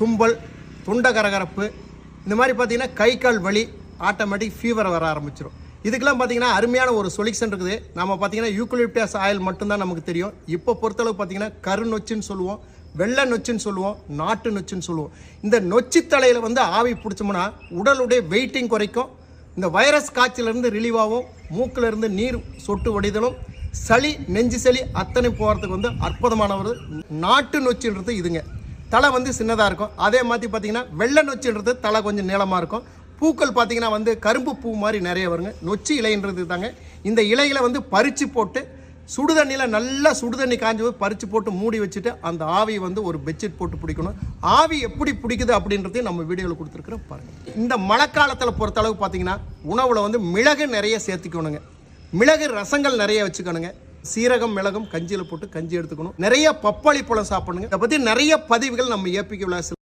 தும்பல், தொண்டை கரகரப்பு, இந்த மாதிரி பார்த்தீங்கன்னா கை கால் வலி, ஆட்டோமேட்டிக் ஃபீவர் வர ஆரம்பிச்சிடும். இதுக்கெல்லாம் பார்த்தீங்கன்னா அருமையான ஒரு சொல்யூஷன் இருக்குது. நம்ம பார்த்தீங்கன்னா யூக்கலிப்டஸ் ஆயில் மட்டும்தான் நமக்கு தெரியும். இப்போ பொறுத்தளவு பார்த்தீங்கன்னா கரு நொச்சுன்னு சொல்லுவோம், வெள்ளை நொச்சுன்னு சொல்லுவோம், நாட்டு நொச்சுன்னு சொல்லுவோம். இந்த நொச்சி தலையில் வந்து ஆவி பிடிச்சோம்னா உடலுடைய வெயிட்டிங் குறைக்கும், இந்த வைரஸ் காய்ச்சலிருந்து ரிலீவ் ஆகும், மூக்கிலிருந்து நீர் சொட்டு வடிதலும், சளி, நெஞ்சு சளி அத்தனை போகிறதுக்கு வந்து அற்புதமான ஒரு நாட்டு நொச்சுன்றது இதுங்க. தலை வந்து சின்னதாக இருக்கும். அதே மாதிரி பார்த்தீங்கன்னா வெள்ளை நொச்சுன்றது தலை கொஞ்சம் நீளமாக இருக்கும். பூக்கள் பார்த்தீங்கன்னா வந்து கரும்பு பூ மாதிரி நிறைய வருங்க. நொச்சி இலைன்றது தாங்க. இந்த இலைகளை வந்து பறித்து போட்டு சுடுதண்ணியில் நல்லா சுடுதண்ணி காஞ்சி போய் பறித்து போட்டு மூடி வச்சுட்டு அந்த ஆவி வந்து ஒரு பெட்ஷீட் போட்டு பிடிக்கணும். ஆவி எப்படி பிடிக்குது அப்படின்றதையும் நம்ம வீடியோவில் கொடுத்துருக்குறோம் பாருங்கள். இந்த மழைக்காலத்தில் பொறுத்தளவு பார்த்தீங்கன்னா உணவில் வந்து மிளகு நிறைய சேர்த்துக்கணுங்க. மிளகு ரசங்கள் நிறைய வச்சுக்கணுங்க. சீரகம் மிளகும் கஞ்சியில் போட்டு கஞ்சி எடுத்துக்கணும். நிறைய பப்பாளி பழம் சாப்பிடணுங்க. இதை பற்றி நிறைய பதிவுகள் நம்ம ஏபிகே விலாசில்